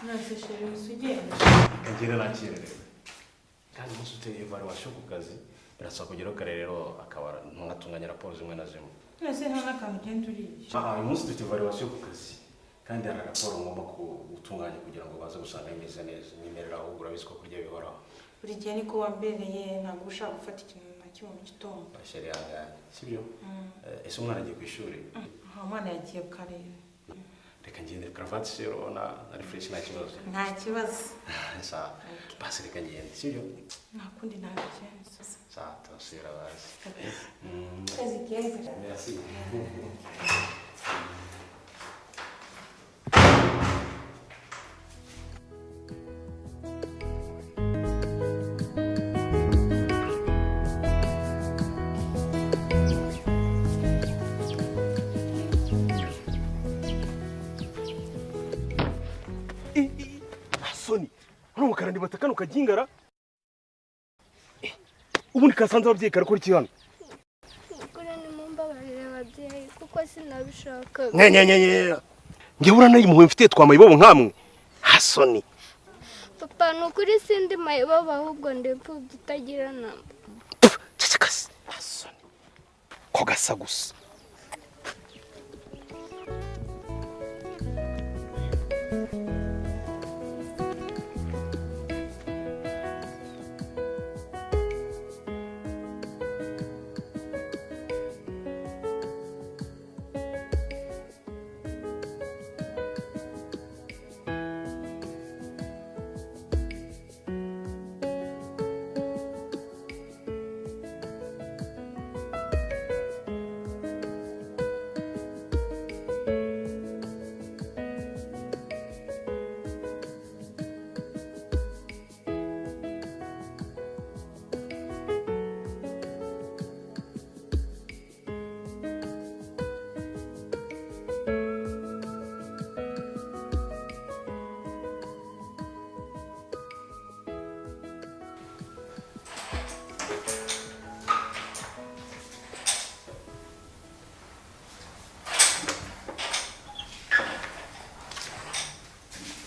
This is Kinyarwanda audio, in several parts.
Nase sheri usugenda. Kagere nakirere. Kandi umunsi uteye evaluation ku kazi birasaba kugeraho kare rero akabara ntunatunganya raporo zimwe na zimwe. Nase nta nakantu genda uriye. Uyu munsi dufite evaluation ku kazi kandi hari raporo ngomba gutunganya kugira ngo baze gusanga imeze neza. Nyemerera aho urabizi ko kurya bihoraho. Buri gihe niko wambereye ntabwo ushaka gufata ikintu na kimwe mu gitondo. Basheri yanganye. Sibyo? Ese umwana agiye ku ishuri? Umwana yagiye kare. Reka ngende cravate zero na refresh nta kibazo. Nta kibazo. Sawa. Basi reka ngende. Sibyo? Nta kundi nabigenza. Sawa, turasubira basi. Kazi keza. Merci. Karandi batakano kagingara ubundi kasanze ababyeyi karakora iki hano kuri ni mumbabarire ababyeyi kuko sinabishaka nge burana yimuwe mfite twamayibobo nkamwe hasoni papa nukuri sindi mayibobo ahubwo ndepfu tutagira namba cecekasi hasoni ko gasa gusa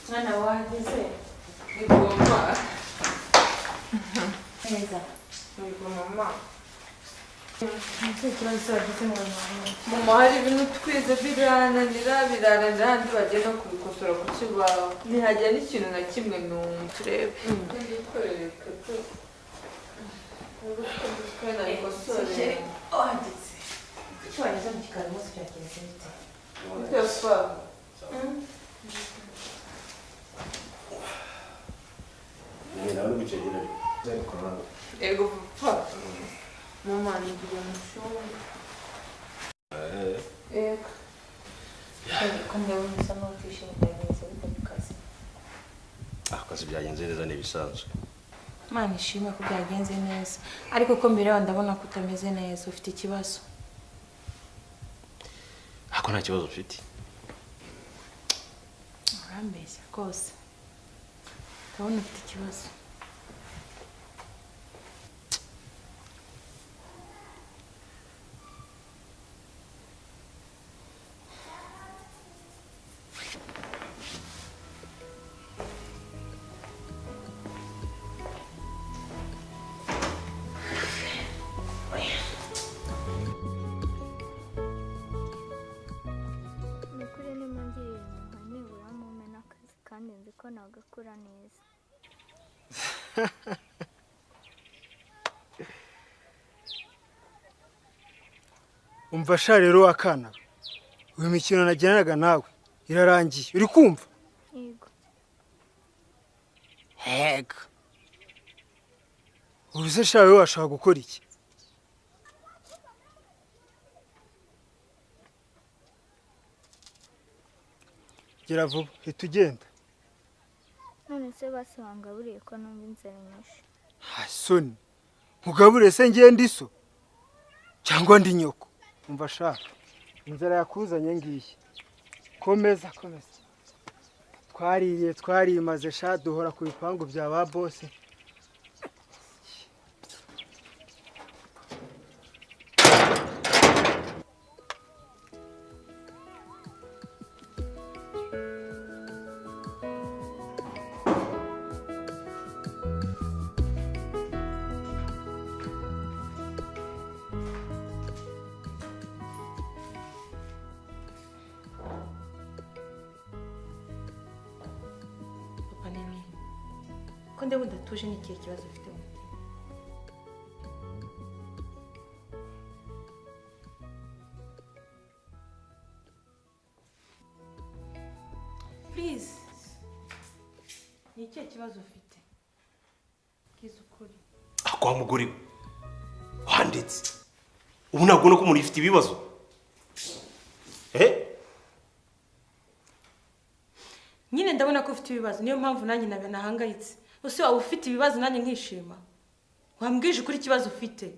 Mwana wahageze nigomba neza nigomba mama hari ibintu twize birananira handi bagiye no kubikosora ku kibaho ntihajya n'ikintu na kimwe turebe Cyangwa mu kikari munsi cyagenze bite? Ego papa. Mama nigiye mushonga. Ego. Kumwe wumva no kwishimira byagenze bite kazi. Akazi byagenze neza nibisanzwe. Mana ishimwe ko byagenze neza. Ariko ko mbere ndabona ko utameze neza ufite ikibazo. Ako nta kibazo ufite. Urambeshya kose. Ndabona ufite ikibazo. kandi nzi ko nagakura neza umva sha rero akana uyu mikino nageneraga nawe irarangiye uri kumva yego hega ubuze sha wewe washaka gukora iki gira vuba hita ugenda none se basangaburiye ko numva inzara nyinshi hasoni mugabure se ngende iso cyangwa ndi nyoko umva sha inzara yakuzanye ngiye komeza twarimaze sha duhora ku bipangu bya ba bose ko ndeba udatuje n'ikihe kibazo ufite mu mutima. Please. Ni ikihe kibazo ufite? Bwiza ukuri. Akwa mugore we wanditse ubu ntabwo no ko umuntu ifite ibibazo Nyine ndabona ko ufite ibibazo niyo mpamvu nanjye nahangayitse. Use waba ufite ibibazo nanjye nkishima. Wambwije ukuri ikibazo ufite.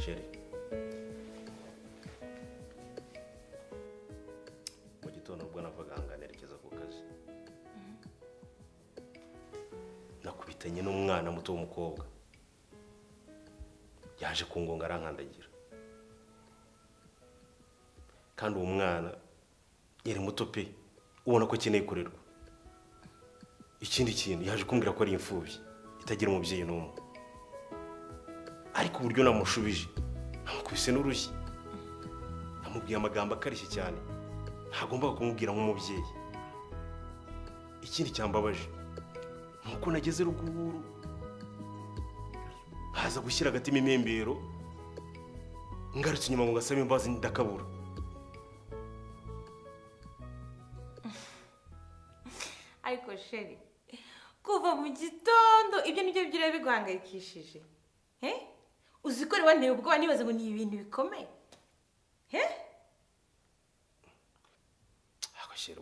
Chérie. Mu gitondo ubwo navaga nerekeza ku kazi. Nakubitanye n'umwana muto w'umukobwa. Yaje kungonga arankandagira. Kandi uwo mwana yari muto pe ubona ko akeneye kurerwa. Ikindi kintu yaje kumbwira ko ari imfubyi itagira umubyeyi n'umwe. Ariko uburyo namushubije namukubise n'urushyi. Namubwiye amagambo akarishye cyane. Ntagomba kumubwira nk'umubyeyi. Ikindi cyambabaje nuko nageze ruguru haza gushyira agatima imembero ngarutse inyuma ngo gasaba imbabazi ndakabura. Ariko sheri kuva mu gitondo ibyo nibyo byire biguhangayikishije. Uzikore wanteye ubwoba nibaze ngo ni ibintu bikomeye. Ako sheri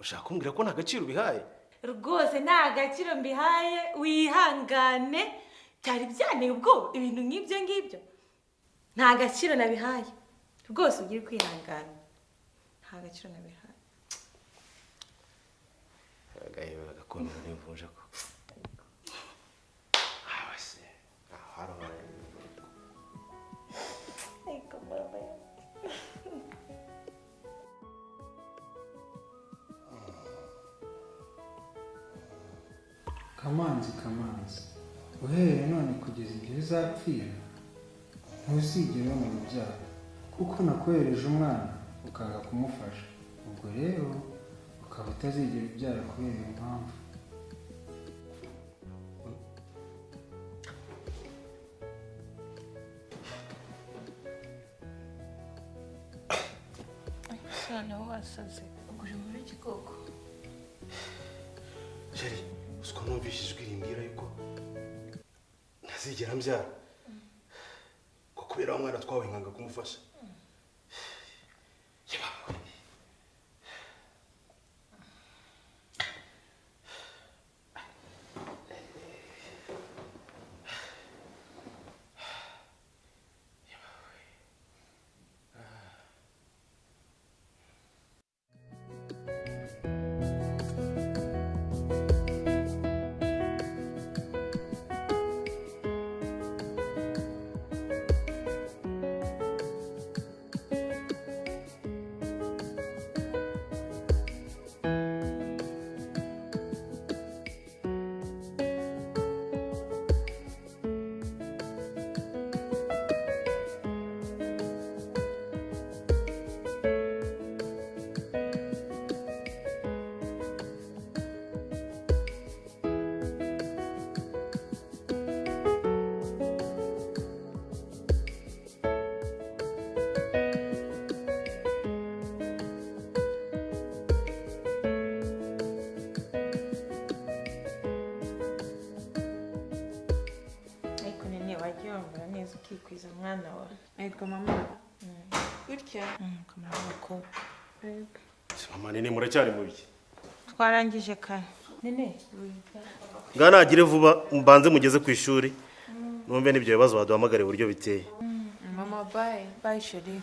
ushaka kumbwira ko nta gaciro bihaye? Rwose nta gaciro mbihaye wihangane. Cyari byanteye ubwoba ibintu nk'ibyo ngibyo. Nta gaciro nabihaye. Rwose ugire kwihangana. Nta gaciro nabihaye. Agaye gakomera n'imvunja ko. Abase. Aharo. Eko baba. Kamanzi uhereye none kugeza igihe uzapfira ntuzigere mu rubyaro kuko nakohereje umwana ukanga kumufasha ubwo rero ukaba utazigera ubyara kubera iyo mpamvu. Noneho wasaze uguje muri igikoko. Chérie, usko numvise ijwi rimbwira yuko ntazigera mbyara ko kubera wa mwana twawe nkanga kumufasha. Ukikwiza mwana wa. Ariko mama. Bitya. Kamara wako. Mama nene muracyari mu biki? Twarangije kare. Nene. Nganagire vuba mbanze mugeze ku ishuri. Numve nibyo bibazo baduhamagare buryo biteye. Mama bye. Bye sheri.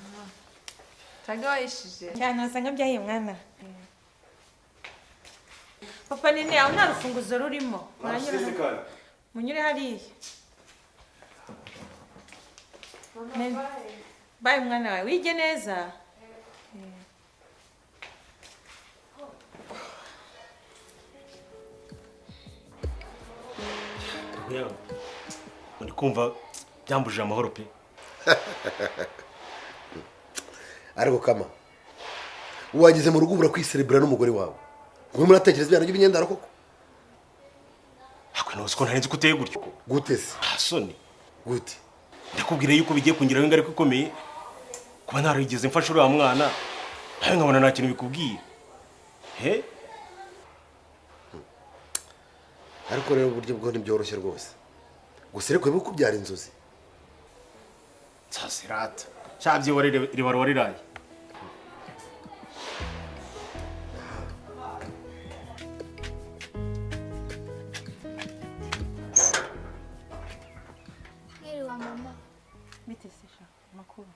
Tanga wayishije. Cyane asanga byahiye mwana. Papa nene aho nta rufunguzo rurimo. Munyure hariya. Mama bye mwana wawe wige neza. Ndi kumva byambujije amahoro pe. ariko kama wageze mu rugo ubura kwiserebura n'umugore wawe mwe muratekereza ibyanyu by'imyenda koko akwe no siko ntarenze kuteye gutyo gute se soni gute ndakubwira yuko bigiye kungiraho ingaruka ikomeye kuba ntarigeze mfasha uriya mwana nawe nkabona nta kintu bikubwiye ariko rero uburyo bwo ntibyoroshye rwose gusa ariko wibuke kubyara inzozi nsasirata cyabye ribarwa riraye mwiriwe mama bite se sha makuru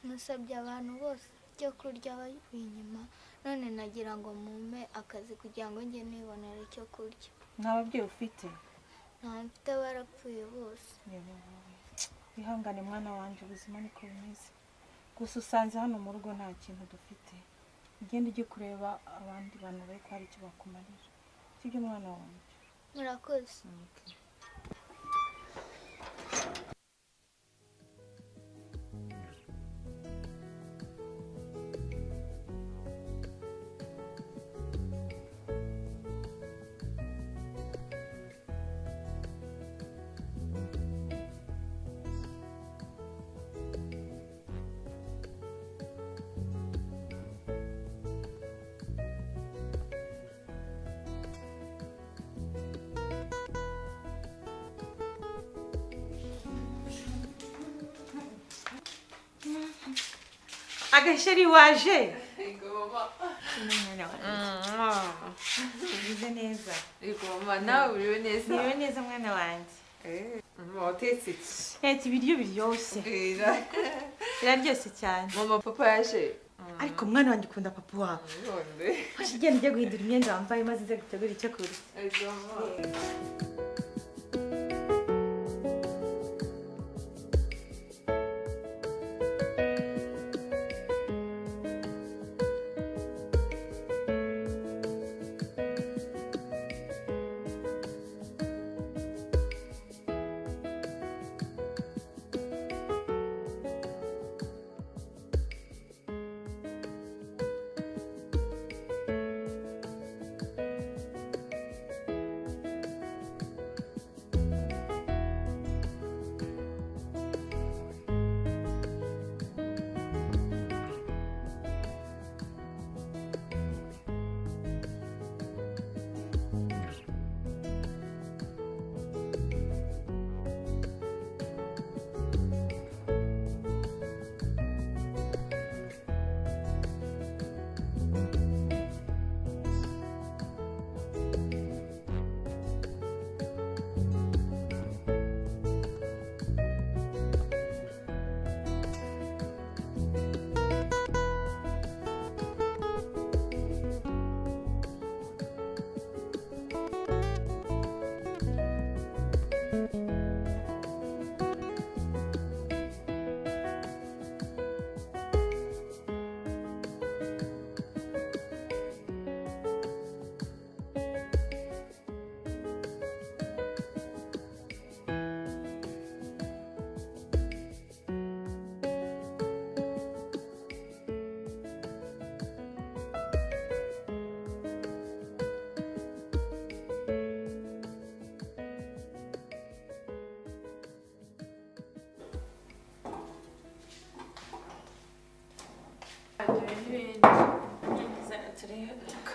nasabye abantu bose icyo kurya bari inyuma none nagira ngo mumpe akazi kugira ngo njye nibonera icyo kurya nta babyeyi ufite nta mfite barapfuye bose wihangane mwana wanjye ubuzima niko bimeze gusa usanze hano mu rugo nta kintu dufite ugenda ujye kureba abandi bantu bari ko hari icyo bakumarira sibyo mwana wanjye murakoze agasheri waje Yego mama. ubize neza Yego mama nawe uriwe neza. niwe neza mwana wanjye Mama watetse iki? leta ibiryo biryoshye biraryoshye cyane Mama papa yaje. ariko mwana wanjye ukunda papa wawe None. fashe ugenda ujya guhindura imyenda wambaye maze uze gutegura icyo kurya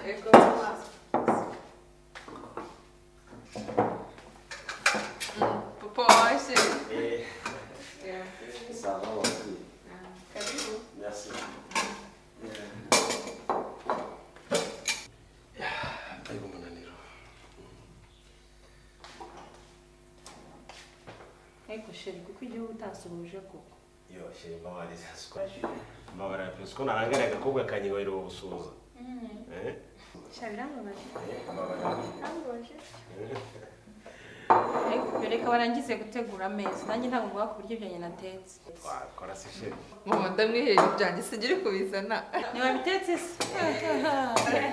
Yego mama. Papa waje. Ça va aussi. Karibu. Merci. Ariko umunaniro. ariko sheri kuko igihugu utasohoje koko Yo, sheri mabari sasiko. Mabara pesko narangara agakobwa kanyiwero ubusuza. sheri birambabaje Mabara. ariko reka barangize gutegura ameza nanjye ntabwo mvuga ku buryo byanjye natetse Wakora se sheri. Mama ndamwihera ibyanjye singire kubizana. niba bitetse se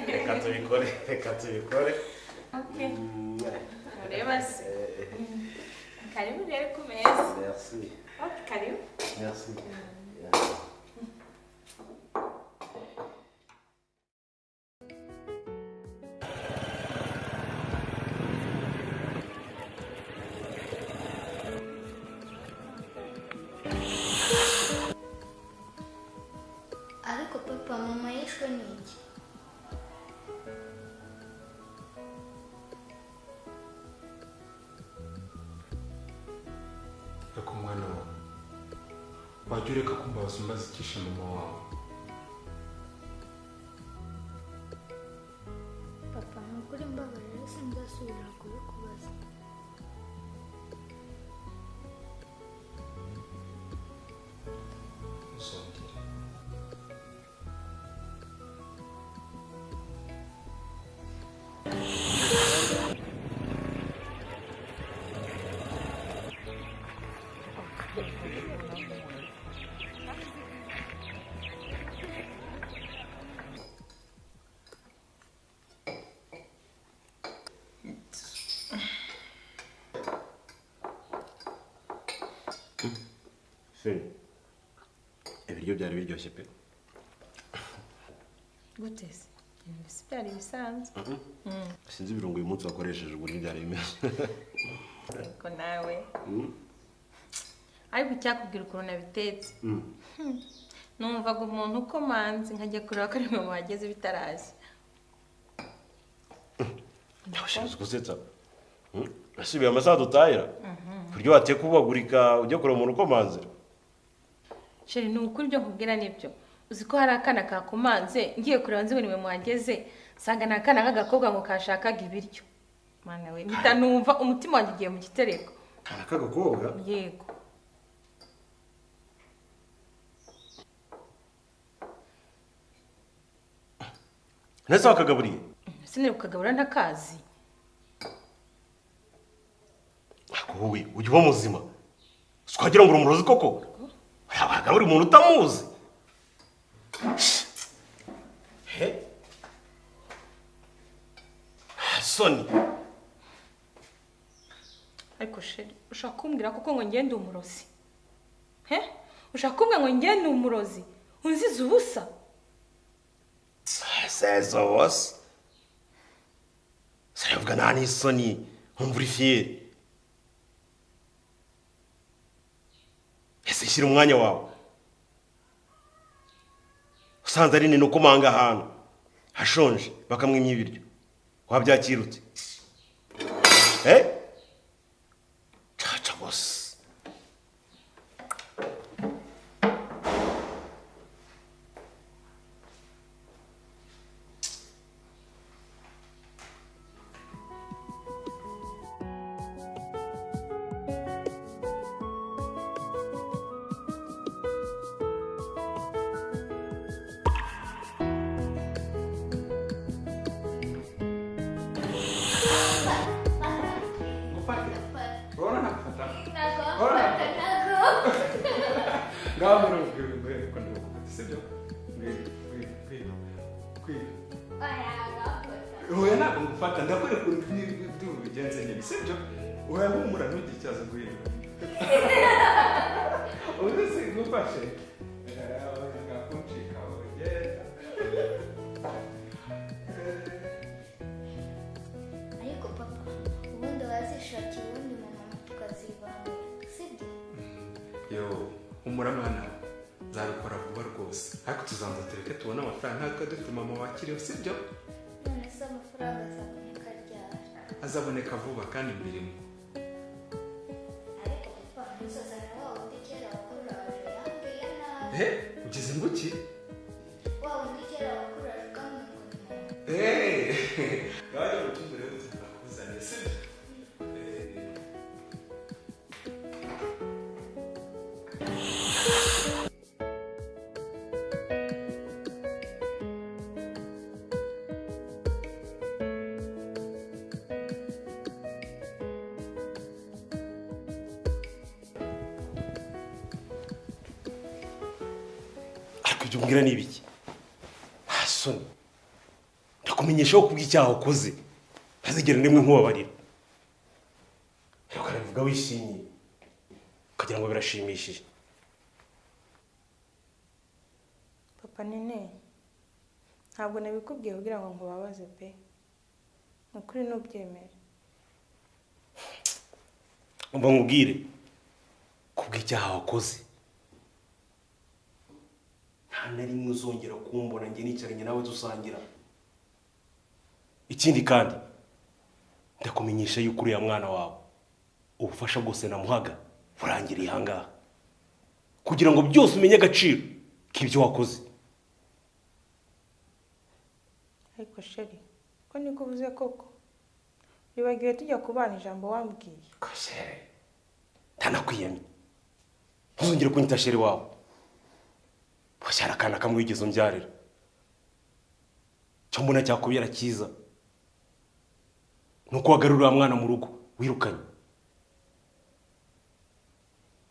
Reka tubikore. okay ureba se karibu rero ku meza. Merci. Ok, karibu. Merci. ariko papa mama yishwe n'iki? Ariko mwana wawe wajya ureka kumbaza umbaza ikishe mama wawe. Papa ni ukuri mbabarira sinzasubira kubikubaza. Ntuzongere. Feri. Ibiryo byari biryoshye pe. Gute se? Ibintu byari bisanzwe. Sinzi ibirungo uyu munsi wakoresheje uburyo byari bimeze. Ariko nawe. Ariko icyakubwira ukuntu nabitetse. Numvaga umuntu ukomanze nkajya kureba ko ari mama wageze bitaraje. Ndabashinzwe gusetsa. Nasubiye amasaha dutahira. Kuryo wateka ubagurika ujye kureba umuntu ukomanze. Sheri ni ukuri byo nkubwira nibyo. Uzi ko hari akana kakumanze ngiye kureba nzi ngo muhageze sanga nakana k'agakobwa ngo kashakaga ibiryo. Mana we mpita numva umutima wanjye ugiye mu gitereko. Kana k'agakobwa? Yego. Nese wakagaburiye? Sinari kukagabura ntakazi. Wowe ujye uba muzima. Twagira ngo urumurozi koko. Wagabura umuntu utamuzi. He? Soni. Ariko sheri ushaka kumbwira koko ngo ngende umurozi? He? Ushaka kumbwira ngo ngende umurozi? Unziza ubusa? Sezo boss. Savuga nani soni umvurifiye. Ese shira umwanya wawe. Usanze ari nino kumanga ahantu hashonje bakamwimya ibiryo. Wabyakirutse. Chacha boss. Ariko papa ubundi wazishakira ubundi mama tukazibanira sibyo? Yo umura mwana nzabikora vuba rwose. Ariko tuzanza tureke tubona amafaranga ntabwo dufite mama wakiriho sibyo? None se amafaranga azaboneka ryari? Azaboneka vuba kandi imirimo. Ariko papa ntuzazana wa wundi kera wakuraje yambwiye nabi. Ugeze ngo ki? Wa wundi kera wakuraje ukamwira ngo ni mama. Ngaho mu cyumba rero tuzakuzaniye sibyo? Ibyo mbwira ni ibiki? Soni. Ndakumenyesha ko kubw'icyaha ukoze. Ntazigera nimwe nkubabarira. Reka navuga wishimye. ukagira ngo birashimishije. papa nene ntabwo nabikubwiye kugira ngo nkubabaze pe, ukuri n'ubyemere. Umva nkubwire kubw'icyaha wakoze nta na rimwe uzongera kumbona njye nicaranye nawe dusangira. Ikindi kandi ndakumenyesha yuko uriya mwana wawe ubufasha bwose namuhaga burangiriye ahangaha, kugira ngo byose umenye agaciro k'ibyo wakoze. Ariko sheri ko niko uvuze koko, wibagiwe tujya kubana ijambo wambwiye. Kashere ntanakwiyamye, ntuzongere kunyita sheri wawe. Washyara akana kamwe wigeze umbyarira, cyo mbona cyakubera cyiza nuko wagarurira mwana mu rugo wirukanye,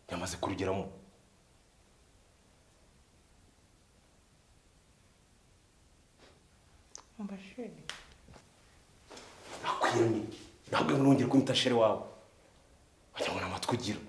yamaze kurugeramo. Umva sheri, nakwiyamye ntabwo nongere kunyita sheri wawe, wajya ngo n'amatwi ugira.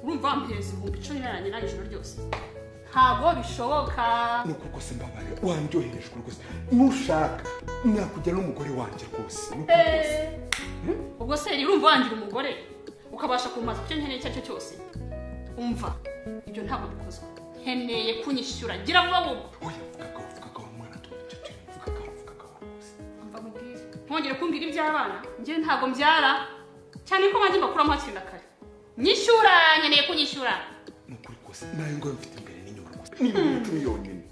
urumva wampeza ibihumbi 10 naranye ijoro ryose ntabwo bishoboka. nuko rwose mbabare wandyoherejwe rwose, nushaka nakujya n'umugore wanjye rwose. ubwo se urumva wangira umugore ukabasha kumaza icyo nkeneye icyo cyose? umva ibyo ntabwo bikozwe, nkeneye kunyishyura gira vuba vuba. oya vuga mwana tuvuga rwose. umva mubwire ntongere kumbwira iby'abana, njye ntabwo mbyara cyane ko wanjye bakuramo hakiri na kare. Nyishyura, nkeneye kunyishyura. Nukuri rwose nayo ngo mfite imbere n'inyuma rwose. Ni ibintu 10 yonyine.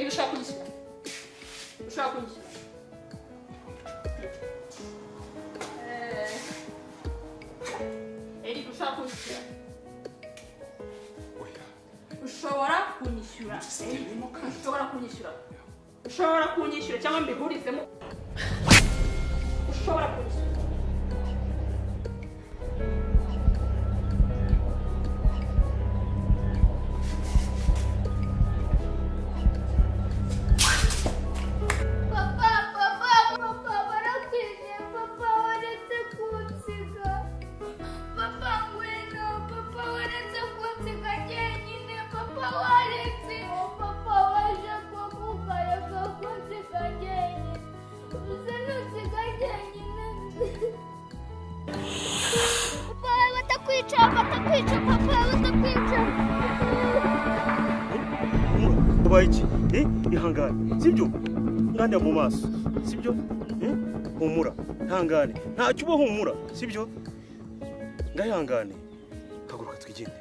Ushaka kunyishyura? Ushaka kunyishyura? Ushaka kunyishyura? Oya. Ushobora kunyishyura? Ushobora kunyishyura? Ushobora kunyishyura cyangwa mbihurizemo? Ushobora kunyishyura? Ubaiki, ihangane, sibyo? Ngande mu maso, sibyo? Humura, hangane. Ntacyo uba humura, sibyo? Ngayangane. Haguruka twigende.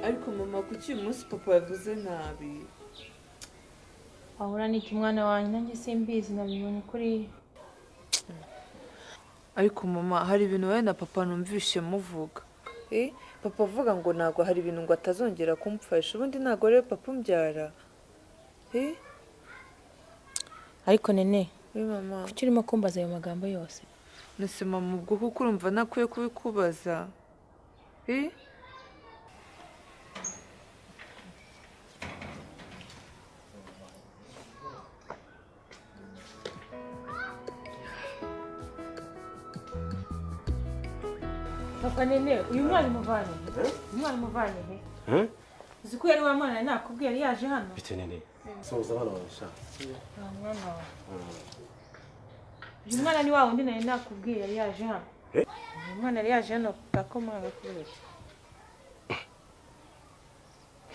Ariko mama kuki uyu munsi papa yavuze nabi? Ahura n'iki mwana wanjye, nanjye simbizi nabibonye kuri. Ariko mama hari ibintu we na papa numvishe muvuga. Papa avuga ngo ntago hari ibintu ngo atazongera kumfasha, ubundi ntago rero papa umbyara. Ariko nene, mama kuki urimo kumbaza ayo magambo yose? Nese mama ubwo kuko urumva nakwiye kubikubaza. papa nene uyu mwana umuvanye umwana umuvanye he uzi ko yari wa mwana nakubwiye yari yaje hano bite nene soza hano bashaka mwana wawe uyu mwana ni wa wundi nari nakubwiye yari yaje hano uyu mwana yari yaje hano gakoma gakubye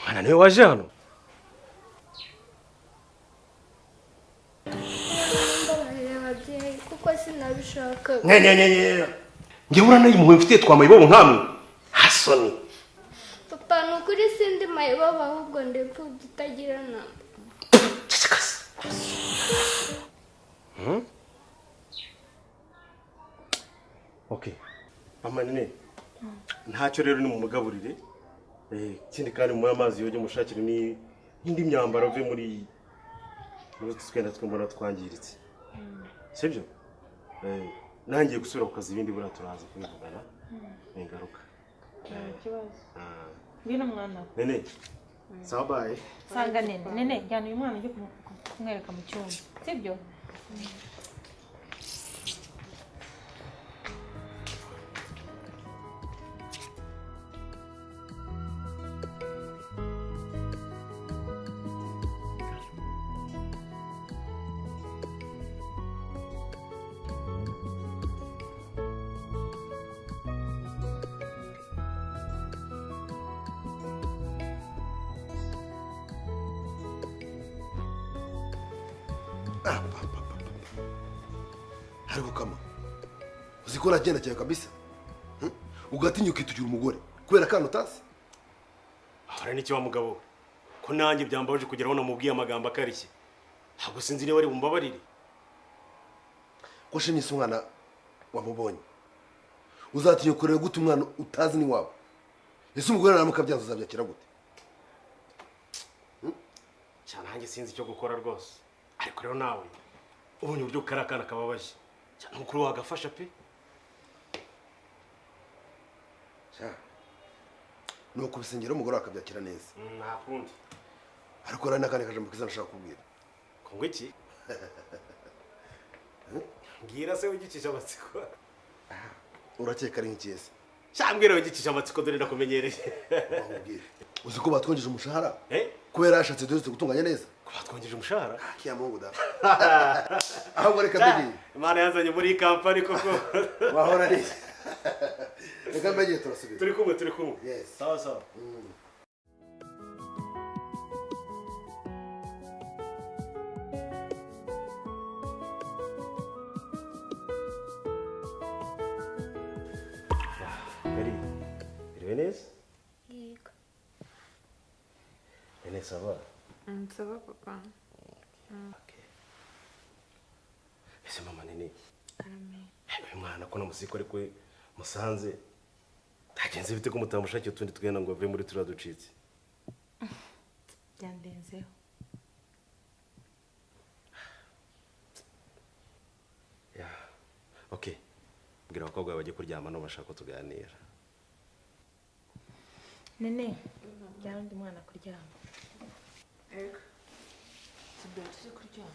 mwana niwe waje hano kuko sinabishaka ngewe uranaye impuhwe mfitiye twamayibobo nkamwe hasoni papa ni ukuri sindi mayibobo ahubwo ndi imfubyi itagira namba cecekase okay mama nene ntacyo rero ni mu mugaburire ikindi kandi mu amazi yoge mushakire ni indi myambaro ave muri twenda twumbona twangiritse sibyo nangiye gusubira ku kazi ibindi bura turaza kubivugana n'ingaruka ikibazo ngwino mwana nene sawa bye sanga nene njyana uyu mwana ujye kumwereka mu cyumba sibyo ariko kama uziko uragenda cyane kabisa ugatinyuka itugira umugore kubera kandi utazi ahora n'iki wa mugabo ko nanjye byambaje kugeraho namubwiye amagambo akarishye ntabwo sinzi niba ari bumbabarire ko shinyise umwana wamubonye uzatinyukorera gute umwana utazi ni wawe ese umugore naramuka byanze uzabyakira gute cyane nanjye sinzi icyo gukora rwose ariko rero nawe ubonye uburyo karakana kababaje cyane mukuru wagafasha pe nuko bisengera umugore akabyakira neza nta kundi ariko rero n'akandi kajambo kiza nashaka kubwira ko iki ngira se ugicisha amatsiko urakeka ari nk'ikiyese cyambwira ugicisha amatsiko dore ndakumenyereye uzi ko batwongeje umushahara kubera yashatse dore gutunganya neza ko batwongeje umushahara kiya mungu da ahubwo reka tugiye imana yanzanye muri iyi kampani koko wahora ari reka mbagiye turasubira turi kumwe yes sawa sawa Venez? Yego. Venez, ça va? Ça va, papa. Ok. Ese mama nini? Amen. Uyu mwana ko namusiko ariko musanze tagenze bite ko mutamushakiye utundi tugenda ngo ave muri turiya ducitse. Byandenzeho. Ya. Okay. Mbwira abakobwa bajye kuryama no bashaka tuganira. Nene, jyana undi mwana kuryama. Ego. Sibyo tuzi kuryama.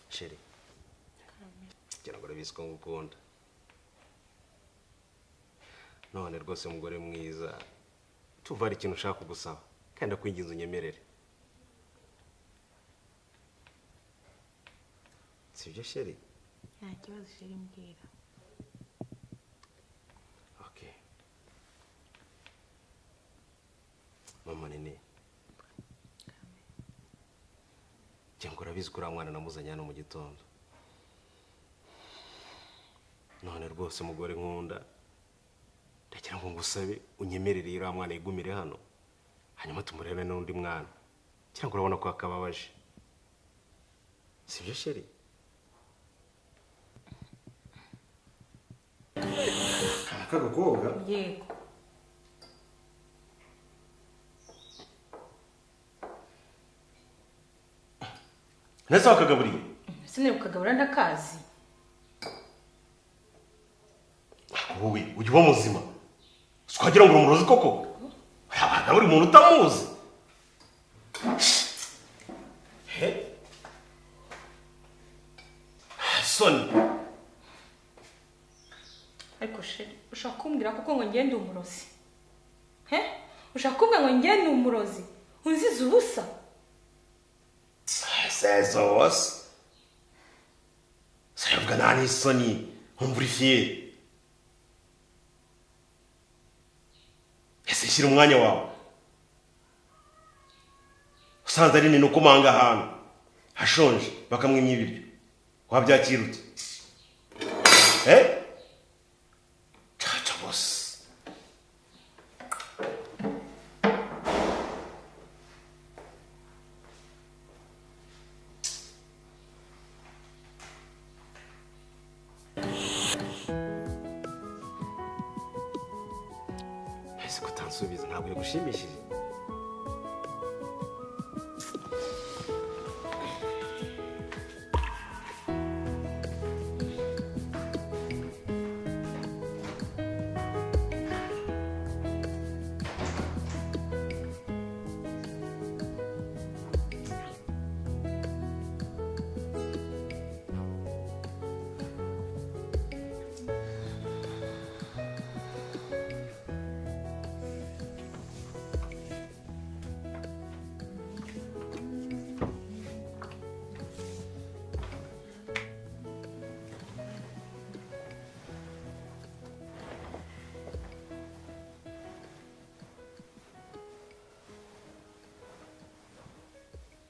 Sheri. Kira ngo bisko ngukunda. None rwose umugore mwiza. Tuva ari ikintu ushaka kugusaba kandi akwinginze unyemerere. Sibyo Sheri? Nta kibazo Sheri mbwira. Okay. Mama nene. Cyangwa urabizi ko mwana namuzanye hano mu gitondo. None rwose umugore nkunda. Ndagira ngo ngusabe unyemerere ira mwana yigumire hano. Hanyuma tumurebe n'undi mwana. Cyangwa urabona ko akababaje. Sibyo Sheri? Kagakobwa? Yego. Nese wakagaburiye? Sine ukagabura ndakazi. Wowe ujye uba muzima. twagira ngo umurozi koko yabaga buri muntu utamuzi he soni ariko sheri ushaka kumbwira kuko ngo ngende umurozi he ushaka kumbwira ngo ngende umurozi unzize ubusa sezo wose sayavuga nta n'isoni nkumvurifiye ese shyira umwanya wawe usanze ari nini ukomanga ahantu hashonje bakamwimya ibiryo wabyakira ute caca bose ese kutansubiza ntabwo bigushimishije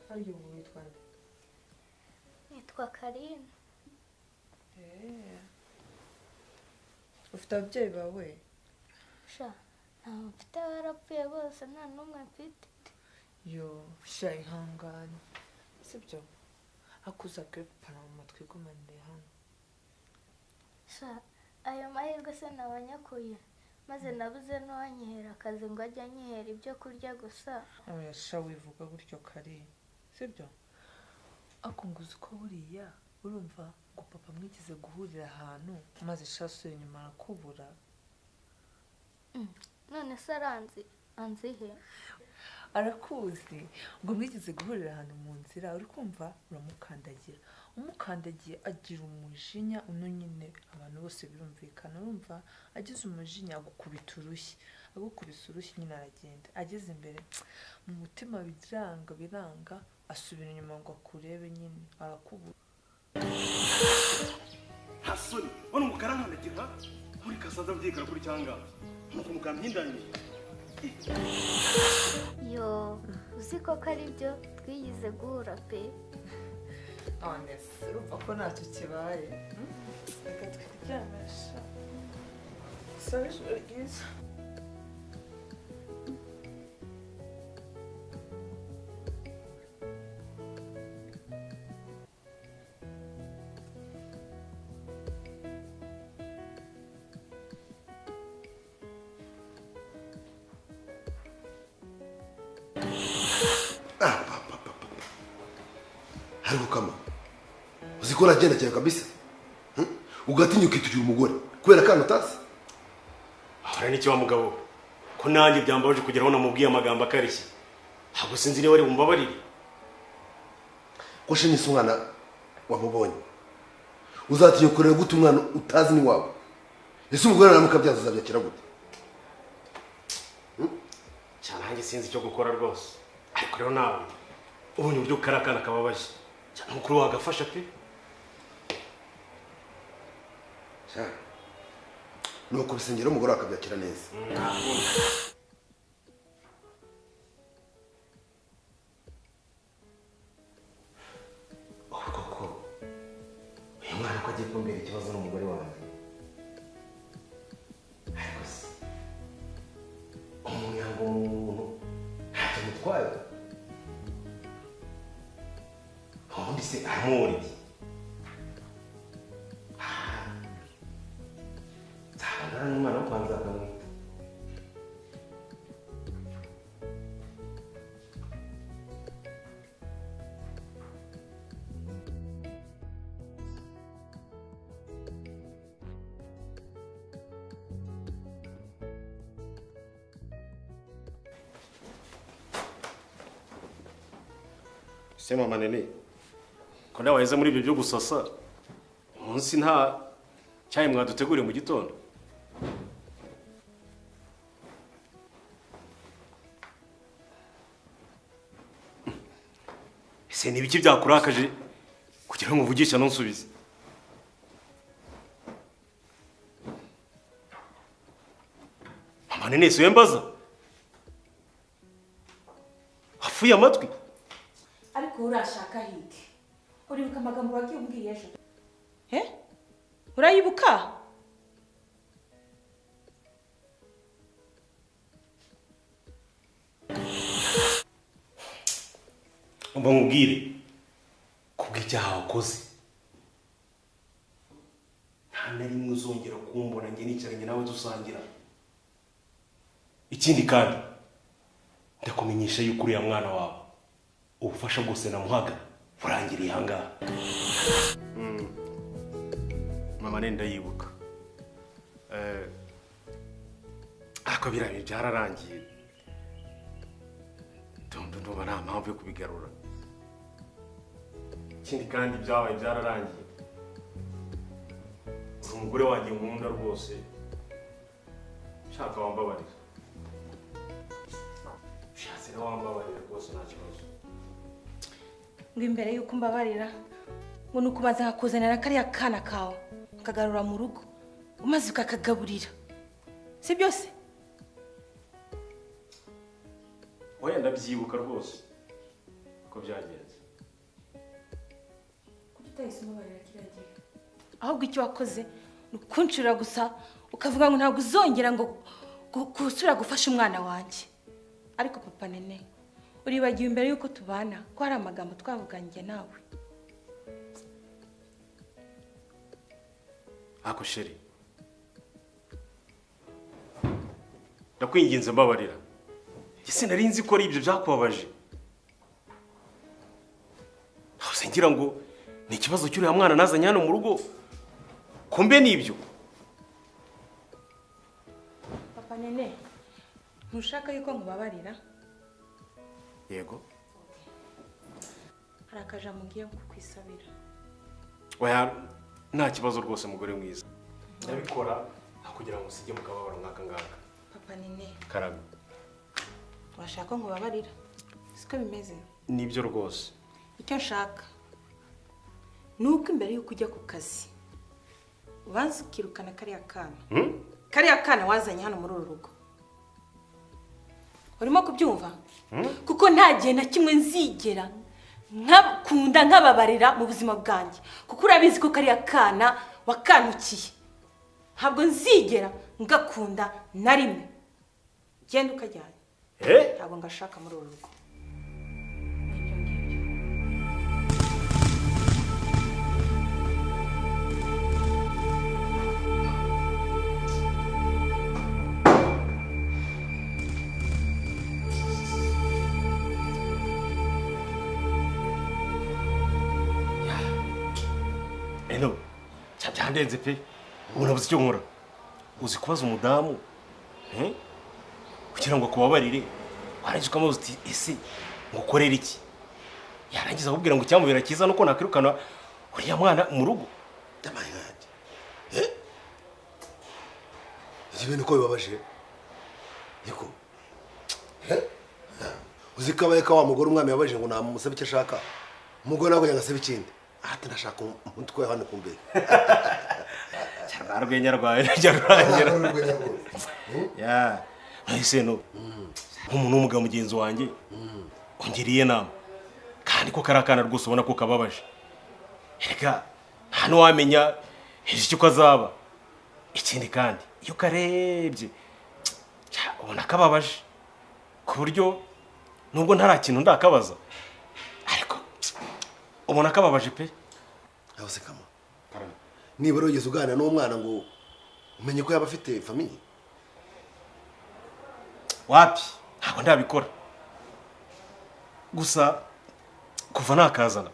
Harya ubu witwa nde? nitwa Karine. Ufite ababyeyi bawe? Sha ntawe mfite, barapfuye bose, nta n'umwe mfite. Yo sha ihangane sibyo akuza papa na mama twigumanire hano. Sha ayo mahirwe se nabanyakuye, maze nabuze n'uwanyihera akazi ngo ajye anyihera ibyo kurya gusa. Oya sha wivuga gutyo kare sibyo akunguza uko buriya urumva ngo papa mwigize guhurira ahantu maze shasure inyuma arakubura. None se anzihe Arakuzi ngo mwigize guhurira ahantu mu nzira uri kumva uramukandagira, umukandagiye agira umujinya uno nyine abantu bose birumvikana, urumva agize umujinya agukubita urushyi, agukubise urushyi nyine aragenda, ageze imbere mu mutima biranga asubira inyuma ngo akurebe nyine arakubura. hasoni bano umukara nkandagira muri kasaza byikara kuri cyanga nuko mukampindanye. yo uzi ko ari byo twigize guhura pe. Honest urumva ko ntacyo kibaye. Reka twiryamisha sawa ijoro ryiza. Hari gukama uzi ko uragenda cyane kabisa ugatinyuka itugira umugore kubera kandi utazi. Ahora n'iki wa mugabo ko nanjye byambaje kugeraho namubwiye amagambo akarishye, ntabwo sinzi niba ari bumbabarire. Ko shinyise umwana wamubonye uzatinya kurera gute umwana utazi ni wabo? Ese umugore naramukabyaza azabyakira gute? Cyane hanjye sinzi icyo gukora rwose, ariko rero nawe ubonye uburyo karakana kababaje cyane mukuru wagafasha pe. Nuko bisengera umugore akabyakira neza. Koko uyu mwana ko agiye kumbera ikibazo n'umugore wanjye, ariko se umuryango w'umuntu ntacyo mutwaye, ubundi se aramubura iki? nzahangana n'umwana wo kwanza akamwita. Se mama nene ko nawe waheze muri ibyo byo gusasa umunsi nta cyayi mwaduteguriye mu gitondo. Ese ni ibiki byakurakaje kugira ngo uvugisha nonsubize? Mama nene siwe mbaza afuye amatwi. ariko urashaka hiki uribuka amagambo wagiye umbwiye ejo urayibuka? Umva nkubwire kubw'icyaha wakoze nta na rimwe uzongera kumbona njye nicaranye nawe dusangira. Ikindi kandi ndakumenyesha yuko uriya mwana wawe ubufasha bwose namuhaga burangiriye ahangaha. Mama nenda yibuka ariko biriya byararangiye. Ndumva nta mpamvu yo kubigarura. Ikindi kandi byabaye byararangiye. Uri umugore wanjye nkunda rwose, shaka wambabarira. Ushatse na wambabarira rwose nta kibazo. Ngo imbere yuko mbabarira ngo nuko ubanza nkakuzanira kariya kana kawe ukagarura mu rugo umaze ukakagaburira, si byose? Oya ndabyibuka rwose uko byagenze. Kuki utahise umubarira kiriya gihe? Ahubwo icyo wakoze ni ukunshira gusa ukavuga ngo ntabwo uzongera ngo gusubira gufasha umwana wanjye. Ariko papa nene uribagiwe imbere yuko tubana ko hari amagambo twavuganye nawe. Ako sheri ndakwinginze mbabarira. Ese nari nzi ko ari ibyo byakubabaje. Hose ngira ngo ni ikibazo cy'uriya mwana nazanye hano mu rugo. Kumbe ni ibyo. Papa nene ntushaka yuko nkubabarira? Yego. Hari akajambo ngiye kukwisabira. Oya nta kibazo rwose mugore mwiza. Ndabikora kugira ngo usige mu kababaro nk'aka ngaka. Papa nene Karame. urashaka ngo babarira? Siko bimeze? Nibyo rwose. Icyo nshaka nuko imbere yuko ujya ku kazi ubanza ukirukana kariya kana. Kariya kana wazanye hano muri uru rugo. Urimo kubyumva? Kuko nta gihe na kimwe nzigera nkakunda nkababarira mu buzima bwanjye, kuko urabizi ko kariya kana wakanukiye. Ntabwo nzigera ngakunda na rimwe. Genda ukajyana. Ntabwo ngashaka muri uru rugo. Eno, cyabyandenze pe. Unabuze icyo nkora. Uzi kubaza umudamu kugira ngo kubabarire. Warangiza ukamubaza uti ese ngukorera iki? Yarangiza akubwira ngo icyamubera cyiza nuko nakwirukana uriya mwana mu rugo. Yamaye ngandi. Ibintu ko bibabaje. Yiko. Uzi kabaye ka wa mugore umwami yabaje ngo namusabe icyo ashaka. Umugore nako yangasaba ikindi. Ati ndashaka umutwe hano kumbe. Cyarwenya rwawe cyarwanya. Ya. Ese no. Umuntu w'umugabo mugenzi wanjye. Ongeriye nama. Kandi ko karakana rwose ubona ko kababaje. Reka hano wamenya icyo kazaba. Ikindi kandi iyo karebye ubona kababaje. Ku buryo nubwo ntara kintu ndakabaza. Ariko ubona kababaje pe. Aho se kama. Niba rogeze ugana n'umwana ngo umenye ko yaba afite famille. Wapi? Ntabwo ndabikora. Gusa kuva nakazana.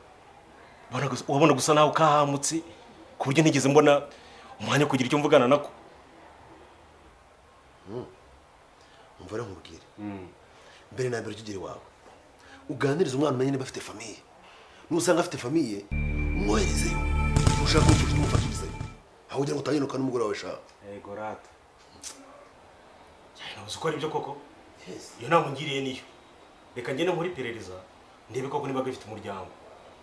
Wabona gusa naho kahamutse ku buryo ntigeze mbona umwanya kugira icyo mvugana nako. Umva rero nkubwire. Mbere na mbere tugire wawe. Uganiriza umwana umenye niba afite famille. nusanga afite famiye umwoherezeyo ushaka kumufasha umufashirizeyo aho ugira ngo utanyiruka n'umugore wawe shaka yego rata cyane uzi ko ari byo koko iyo namugiriye niyo reka ngene muri perereza ndebe koko niba gafite umuryango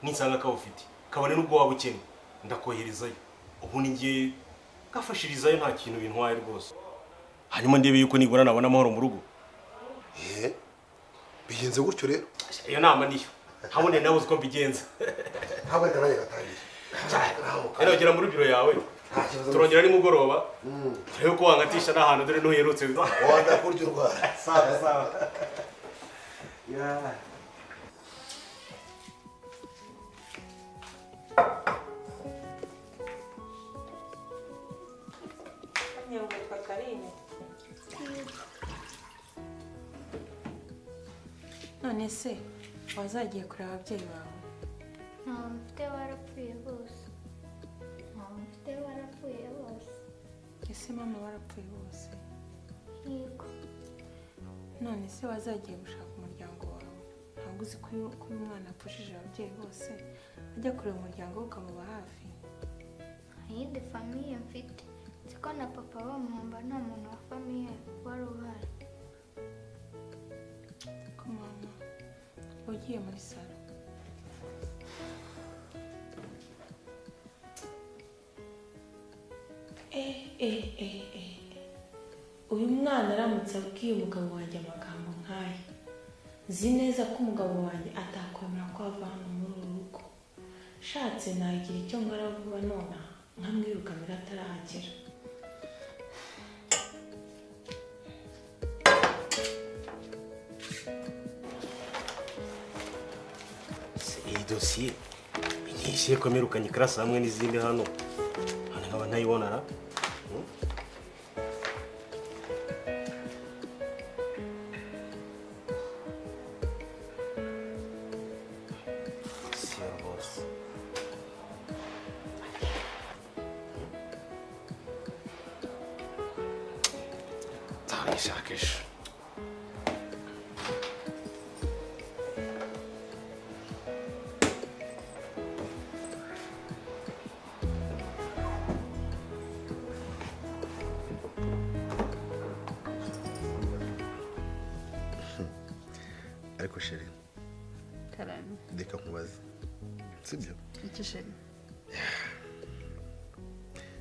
ninsanga kawufite kabone n'ubwo waba ukene ndakoherezayo ubundi ngiye gafashirizayo nta kintu bintwaye rwose hanyuma ndebe yuko nibura nabona amahoro mu rugo bigenze gutyo rero iyo nama niyo habone nawe uzi ko mbigenza ntabwo reka nanjye gatangiye rero ugera muri biro yawe turongera nimugoroba turebe ko wangatisha n'ahantu dore n'uherutse wanda kurya urwara sawa sawa none se wazagiye kureba ababyeyi bawe? ntawe mfite barapfuye bose ntawe mfite barapfuye bose. Ese mama barapfuye bose? Yego. none se wazagiye gushaka umuryango wawe? ntabwo uzi ko uyu mwana apfushije ababyeyi bose ajya kureba umuryango we ukamuba hafi? nta yindi famiye mfite, nzi ko na papa bamuhomba nta muntu wa famiye wari uhari. ko mama ugiye muri salo. uyu mwana aramutse abwiye umugabo wanjye amagambo nk'aya, nzi neza ko umugabo wanjye atakwemera ko ava hano muri uru rugo. shatse nagira icyo nkora vuba nona nkamwirukanira atarahagera. iyi dosiye inyishye komerukanye karasa hamwe n'izindi hano nkaba ntayibona ra Shakisha. ariko sheri karame ndeka nkubaze sibyo iki sheri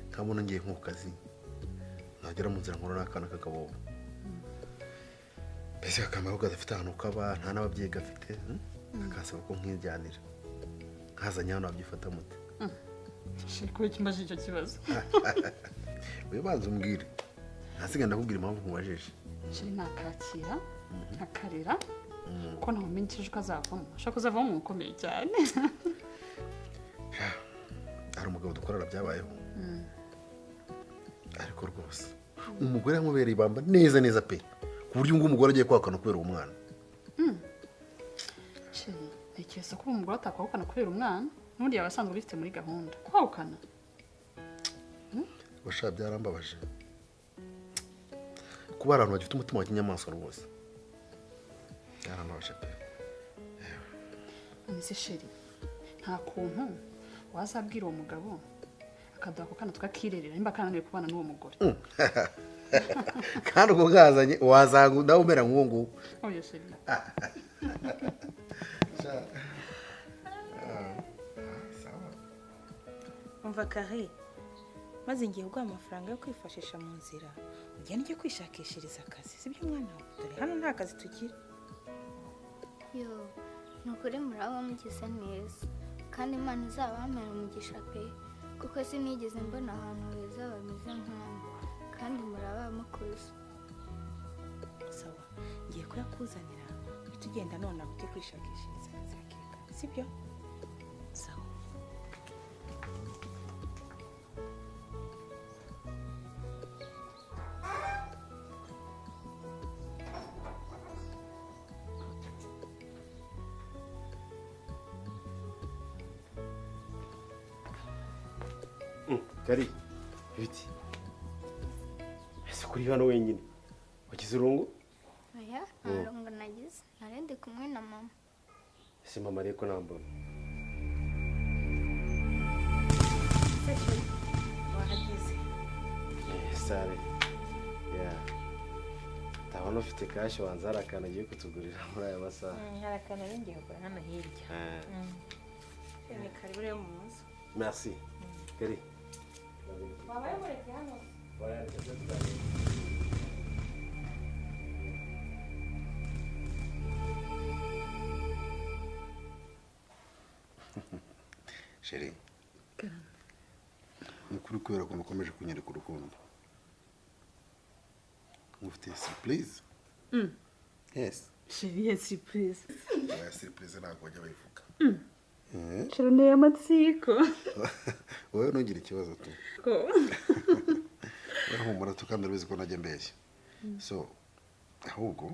nkabona ngiye nko ku kazi nagera mu nzira nkora n'akana k'akabobo mbese akamaro gadafite ahantu kaba nta n'ababyeyi gafite akasaba ko nkijyanira nkazanye hano wabyifata mute sheri kuba kimbaje icyo kibazo we banza umbwire ntasiga ndakubwira impamvu nkubajije sheri nakakira nkakarera ko ntamumenye icyo ejo kazavamo ashobora kuzavamo umuntu ukomeye cyane hari umugabo dukorana byabayeho ariko rwose umugore yamubereye ibamba neza neza pe ku buryo ngo umugore agiye kwakana kubera uwo mwana sheri ntekereza ko umugore atakwahukana kubera umwana n'ubundi yaba asanzwe bifite muri gahunda kwahukana bashaka byarambabaje kuba abantu bagifite umutima wa kinyamaswa rwose byarambabaje pe none se sheri nta kuntu wazabwira uwo mugabo akaduha ako kana tukakirerera nimba kananiwe kubana n'uwo mugore kandi ubwo bwazanye wazanga nawe umera nk'uwo nguwo oya sheri umva kare maze ngiye guha amafaranga yo kwifashisha mu nzira ugenda ujye kwishakishiriza akazi sibyo mwana we dore hano nta kazi tugira. yo ni ukuri muraba mugize neza kandi imana izabamera umugisha pe kuko sinigeze mbona ahantu heza bameze nk'aho kandi muraba mukuze. sawa ngiye kuyakuzanira uhita ugenda none ujye kwishakishiriza akazi hakiri kare sibyo sawa. Kari biti ese kuri hano wenyine wagize urungu? Oya nta rungu nagize, nari ndi kumwe na mama. ese mama reko nambona cyane ndabona ufite kashi wanza hari akantu agiye kutugurira muri aya masaha hari akantu ngiye kugura hano hirya ni karibu rero mu nzu merci kari wabaye mureke hano Sheri ni kuri kubera ko mukomeje kunyereka urukundo mufite surprise yes Sheri ya surprise ya surprise ntabwo bajya bayivuga Sheri ne amatsiko wowe ntugire ikibazo tu urahumura tukandi urabizi ko najya mbeshya so ahubwo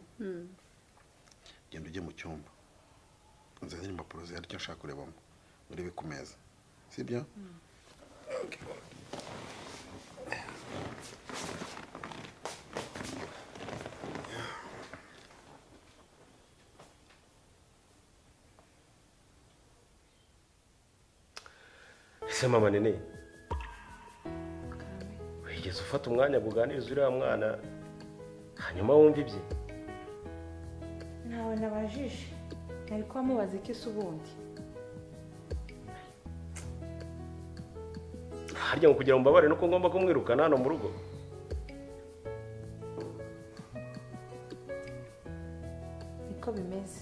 genda ujye mu cyumba nzanira impapuro zihari icyo nshaka kurebamo urebe ku meza sibyo okay. ese mama nene wigeze ufata umwanya kuganiriza uriya mwana hanyuma wumva ibye nawe nabajije nari kwamubaza iki se ubundi harya ngo kugira ngo mbabare nuko ngomba kumwirukana hano mu rugo niko bimeze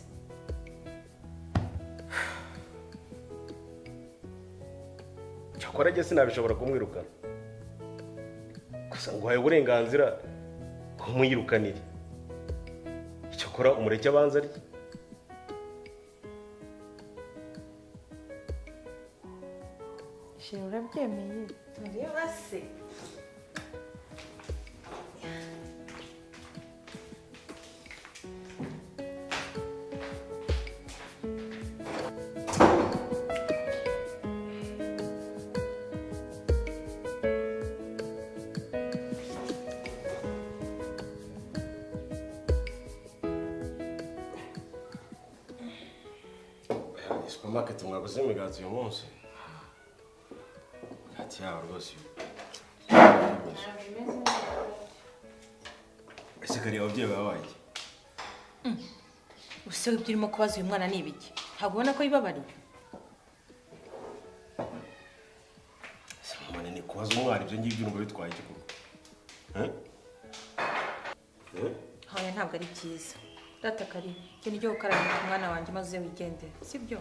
cyakora njye sinabishobora kumwirukana gusa nguhaye uburenganzira kumwirukanira icyakora umureke abanza arye Sheri urabyemeye ureba se supermarket mwaguze imigati uyu munsi imigati yawe rwose ese kariya ababyeyi baba bagiye ubuse ibyo urimo kubaza uyu mwana ni ibiki ntabwo ubona ko yibabariye ese mama nene kubaza umwana ibyo ngibyo urumva bitwaye iki koko hoya ntabwo ari byiza data kari ikintu cyo gukarabira ku mwana wanjye maze wigendere sibyo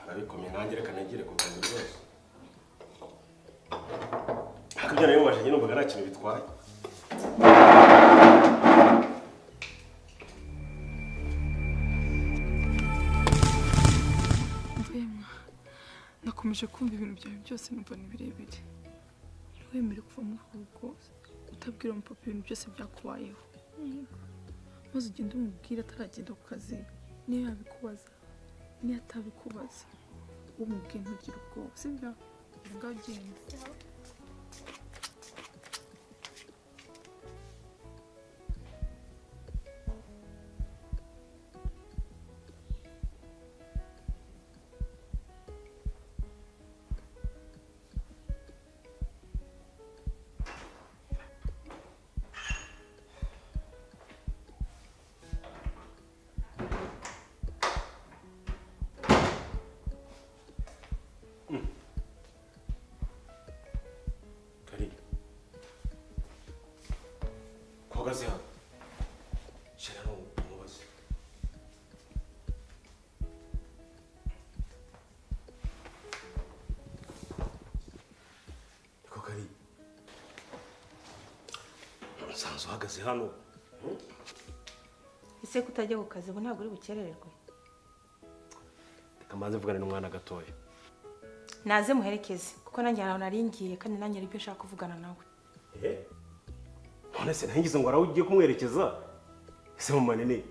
arabikomye nanjye reka negere ku kazi rwose ariko ibyo nayo mubajije numvaga nta kintu bitwaye Ubuhemu nakomeje kumva ibintu byawe byose numva ni birebire ntiwemere kuva muri ubu rugo utabwira umupapa ibintu byose byakubayeho maze ugende umubwire ataragenda ku kazi niyo yabikubaza niyo atabikubaza umubwiye ntugire ubwoba sibyo ngaho ugenda uhagaze hano shira n'umubazi niko kari nsanzwe uhagaze hano ese kutajya ku kazi ngo ntabwo uri bukerererwe reka mbanze mvugane n'umwana gatoya naze muherekeze kuko nanjye ahantu naringiye kandi nanjye aribyo nshaka kuvugana nawe none se ntangize ngo araho ugiye kumwerekeza ese mama nene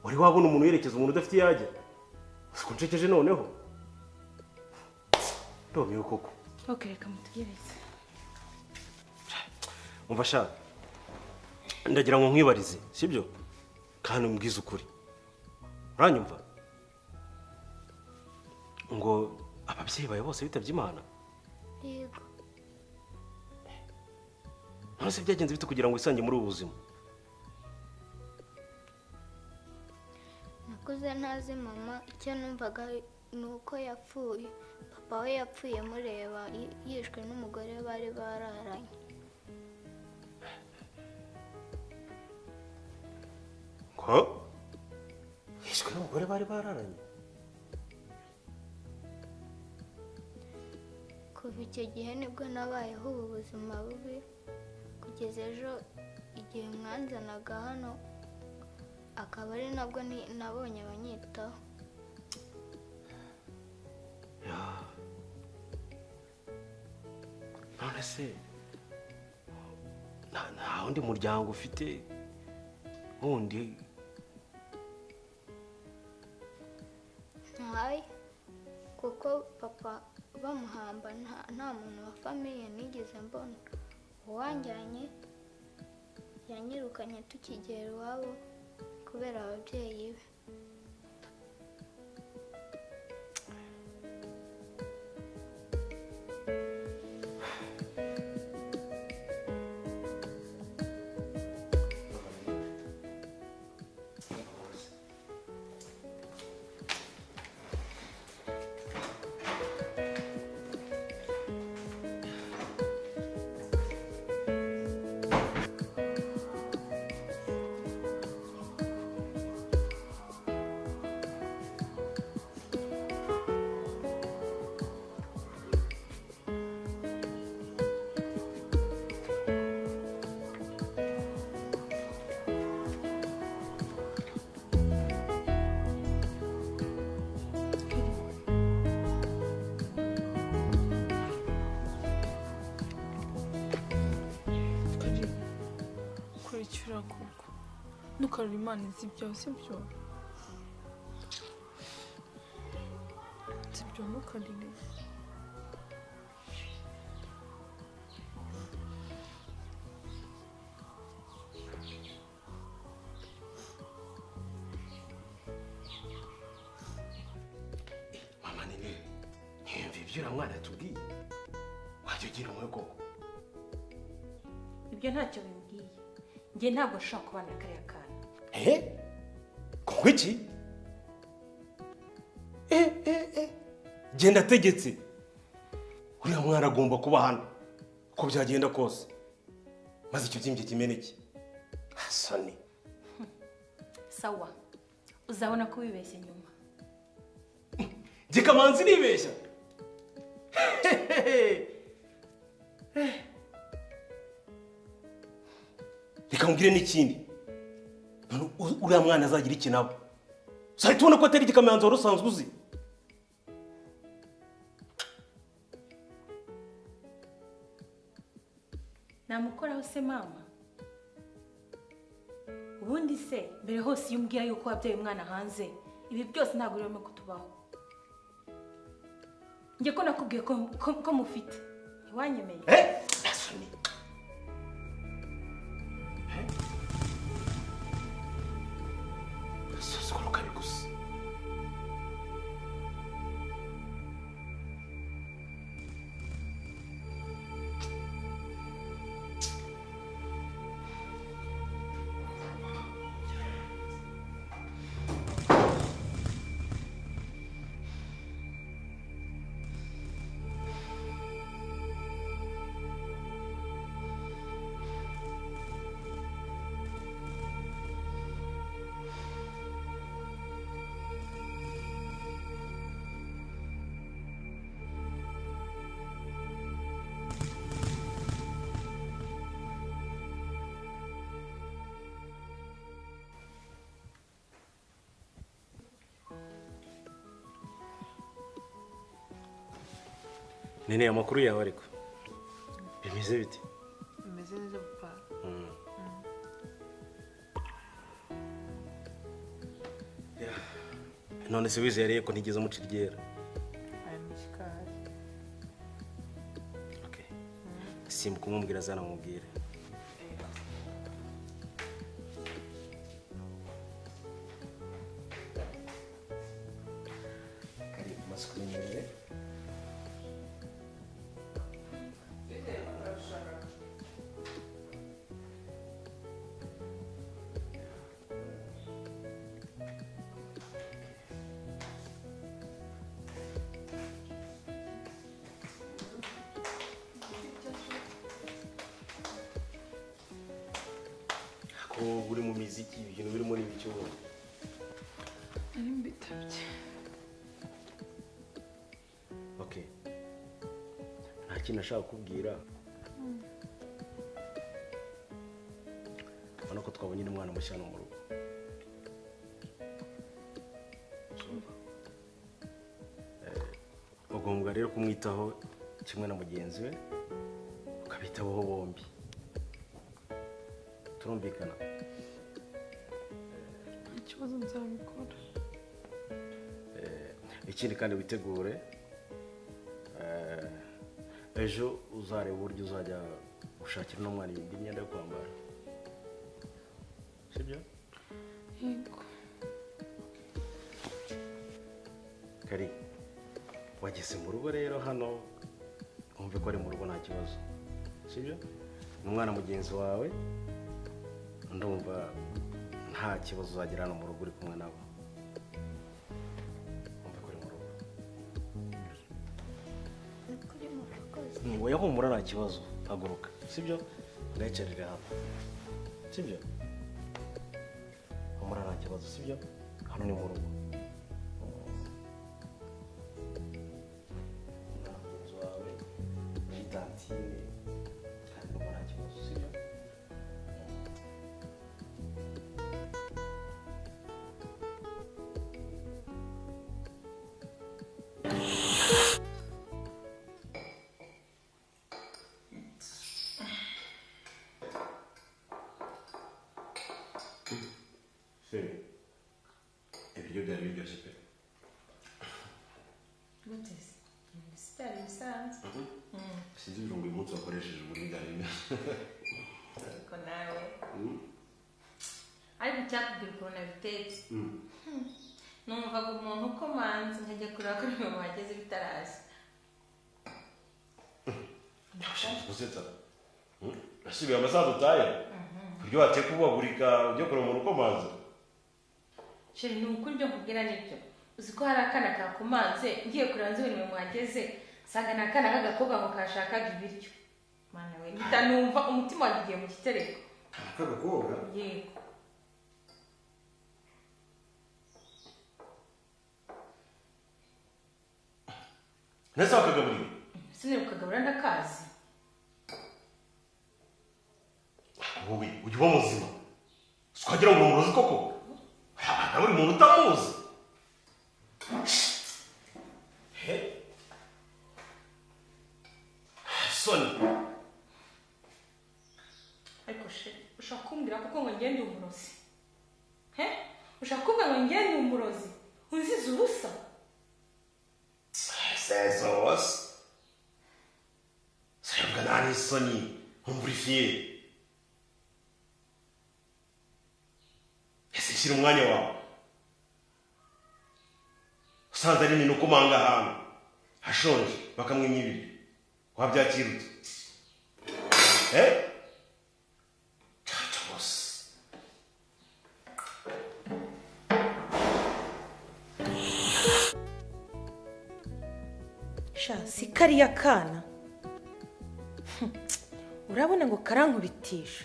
wari wabona umuntu yerekeza umuntu udafite iyo ajya siko ncekeje noneho ndomiwe koko reka mutegereze umva sha ndagira ngo nkwibarize sibyo kandi umbwize ukuri uranyumva ngo ababyeyi bawe bose bitabye Imana yego. none se byagenze bite kugira ngo wisange muri ubu buzima? Nakuze ntazi mama, icyo numvaga ni uko yapfuye. Papa we yapfuye mureba yishwe n'umugore bari bararanye. Ko? Yishwe n'umugore bari bararanye? Kuva icyo gihe nibwo nabayeho ubu buzima bubi, kugeza ejo igihe mwanzanaga hano akaba ari nabwo nabonye abanyitaho. None se nta wundi muryango ufite wundi? Ntayo, kuko papa bamuhamba nta muntu wa famiye nigeze mbona. Uwanjyanye yanyirukanye tukigera iwabo kubera ababyeyi be. kurikira koko ntukarure Imana izi ibyawe, sibyo? Sibyo, ntukarire. Mama nini, ntiyumva ibyo uriya mwana yatubwiye? Wajya ugira umwe koko? Ibyo ntacyo bimbwiye. Njye ntabwo nshobora kubana na kariya kana. Kuko iki? Genda ategetse. Uriya mwana agomba kuba hano uko byagenda kose, maze icyo kimbye kimeneke. Hasani. Sawa, uzabona ko wibeshye nyuma. Njye Kamanzi nibeshya? Reka mbwire n'ikindi, uriya mwana azagira iki nawe? Uzahita ubona ko atari igikamanzi wari usanzwe uzi. Namukoraho se mama? Ubundi se mbere hose iyo umbwira yuko wabyaye umwana hanze, ibi byose ntabwo urimo kutubaho. Njye ko nakubwiye ko mufite, ntiwanyemeye. Hasani. Sikoro kabi gusa. Nene, amakuru yawe ariko bimeze bite? Bimeze neza papa. None se wizeye ko ntigeze muca iryera? Aya mishikari. Okay. Simbuka umubwira azana mubwire. Karibu masikulinyere. uri mu miziki ibintu birimo n'ibiki wowe nari mbitabye. okay nta kintu nashaka kubwira urabona ko twabonye n'umwana mushya no mu rugo ugomba rero kumwitaho kimwe na mugenzi we ukabitaho bombi turumvikana Ikibazo nzabikora. ikindi kandi witegure ejo uzareba uburyo uzajya gushakira n'umwana indi myenda yo kwambara sibyo Yego. kari wageze mu rugo rero hano wumve ko ari mu rugo nta kibazo sibyo n'umwana mugenzi wawe ndumva nta kibazo uzagira hano mu rugo uri kumwe nabo wumve ko uri mu rugo kuri mu rukoze wowe humura nta kibazo haguruka sibyo ngayicarire hano sibyo humura nta kibazo sibyo hano ni mu rugo ibiryo byari biryoshye pe guteze sitari bisanzwe sinzi ibirungo uyu munsi wakoresheje uburyo byari bimeze ariko nawe ariko icyakubwira ukuntu nabitetse numvaga umuntu ukomanze nkajya kureba ko nyuma wageze bitaraza ndashaka gusetsa nasubiye amasaha dutaye kuryo wateka ubagurika ujya kureba umuntu ukomanze sheri ni ukuri ibyo nkubwira nibyo uzi ko hari akana kakumanze ngiye kureba nzi nyuma mwageze nsanga ni akana k'agakobwa ngo kashakaga ibiryo mana we mpita numva umutima wagiye mu gitereko akagakobwa yego nese wakagaburira sinari kukagabura ndakazi wowe ujya uba muzima ukagira ngo umurozi koko na buri muntu utamuzi soni ariko sheri ushaka kumbwira kuko ngo ngende umurozi ushaka kumbwira ngo ngende umurozi unzize ubusa sezo wose sayabwa nta n'isoni nkumburifiye ese shyira umwanya wawe usanze ari nini ukomanga ahantu hashonje bakamwimya ibiryo wabyakirutse caca bose sha si kariya kana urabona ngo karankubitisha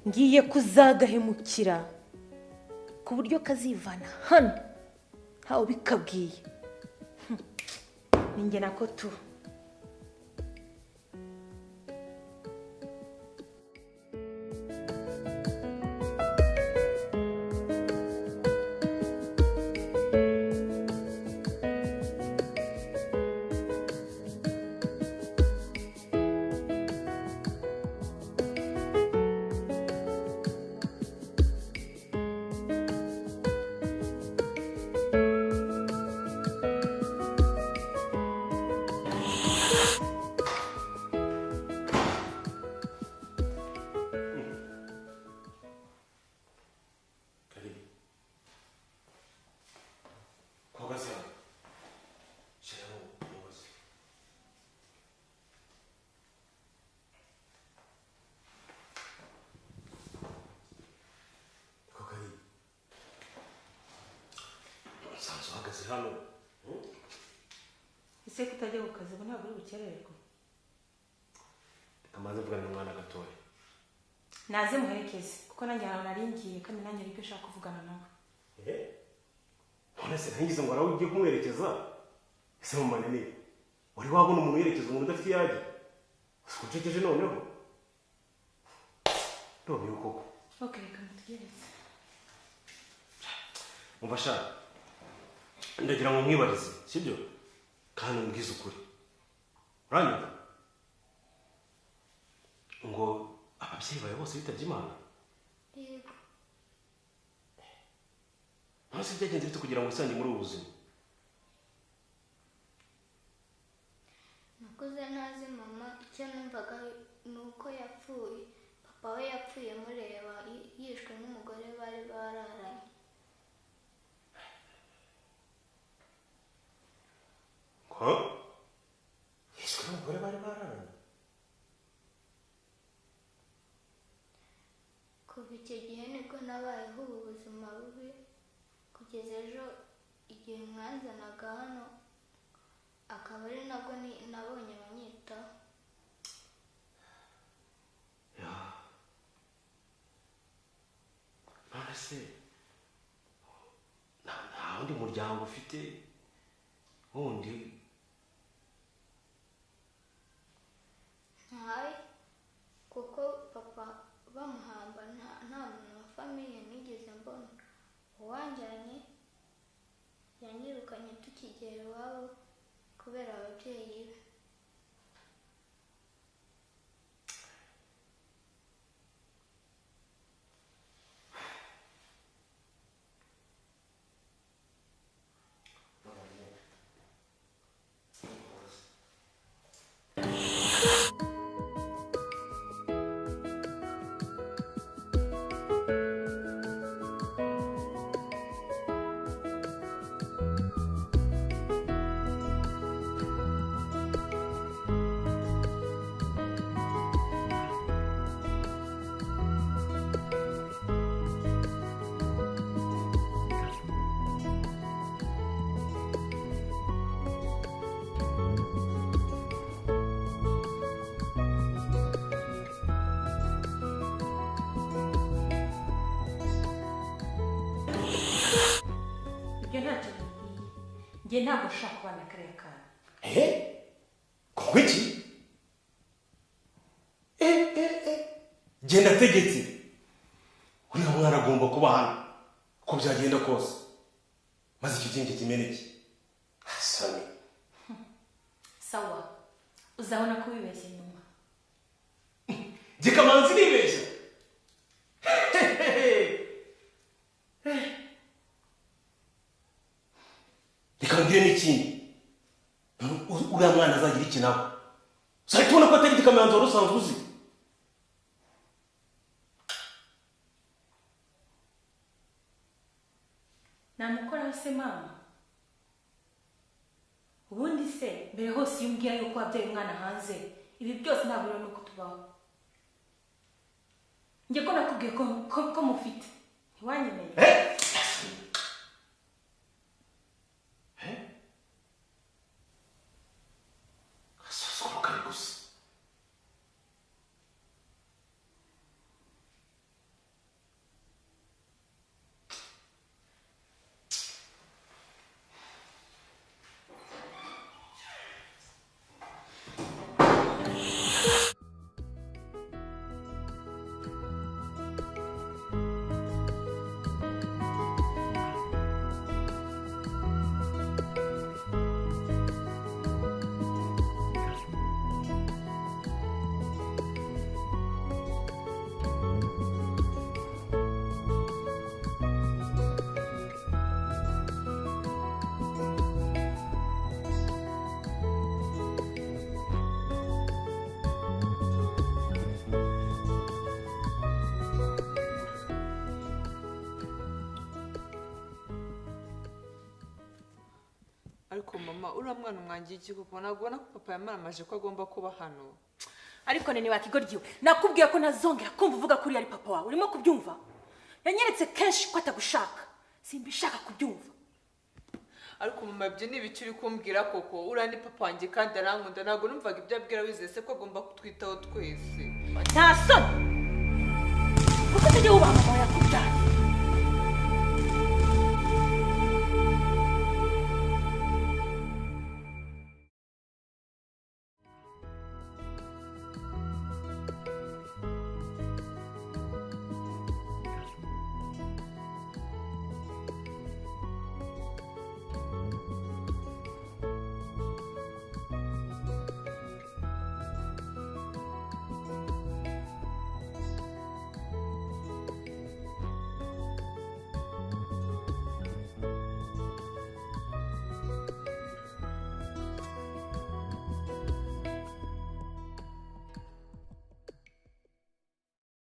ngiye kuzagahemukira ku buryo kazivana hano ntawe ubikabwiye ninjye nako tu hano ese kutajya ku kazi ubu ntabwo uri bukererwe amaze mvugana n'umwana gatoya naze muherekeze kuko nanjye ahantu naringiye kandi nanjye aribyo ushaka kuvugana nawe. None se ntangize ngo arawe ugiye kumwerekeza? Ese mama nene wari wabona umuntu yerekeza umuntu udafite yaje? Usukucekeje noneho? Ndobe koko. Okay, reka mutegereze. Umva sha. Ndagira ngo mwibarize, sibyo? Kandi mbwize ukuri. Uranyumva? Ngo ababyeyi bawe bose bitabye Imana? Yego. Ntose byagenze bite kugira ngo usange muri ubu buzima? Nakuze ntazi mama, icyo numvaga ni uko yapfuye. Papa we yapfuye mureba yishwe n'umugore bari bararanye. Ko? Yishwe n'umugore bari bararanye? Kuva icyo gihe nibwo nabayeho ubu buzima bubi kugeza ejo igihe mwanzanaga hano akaba ari nabwo nabonye banyitaho. None se nta wundi muryango ufite wundi? Ntawe, kuko papa bamuhamba nta muntu wa famiye nigeze mbona. Uwanjyanye yanyirukanye tukigera iwabo kubera ababyeyi be. Njye ntabwo ushaka kubana kariya kana. Kuko iki? Genda tegetse. Uriya mwana agomba kuba hano uko byagenda kose, maze icyo kintu kimeneke. Asane. Sawa, uzabona ko wibeshye nyuma. Gikamanzi nibeshya. Reka mbwire n'ikindi. Uriya mwana azagira iki nawe? Uzahita ubona ko atari Gikamanzi wari usanzwe uzi. Namukoraho se mama? Ubundi se mbere hose iyo umbwira yuko wabyaye umwana hanze, ibi byose ntabwo rero nuko tubaho. Njye ko nakubwiye ko mufite, ntiwanyemeye. Ariko mama uriya mwana umwangiye iki kuko ntabwo ubona ko papa yamaramaje ko agomba kuba hano. Ariko nene wakigoryiwe, nakubwiye ko ntazongera kumva uvuga kuri ari papa wawe. Urimo kubyumva? Yanyeretse kenshi ko atagushaka. Simbishaka kubyumva. Ariko mama ibyo ni ibiki uri kumbwira koko? Uriya ni papa wanjye kandi arankunda, ntabwo numvaga ibyo abwira wizeye se ko agomba kutwitaho twese. Nta soni. ese niwe ubamama yakubyaye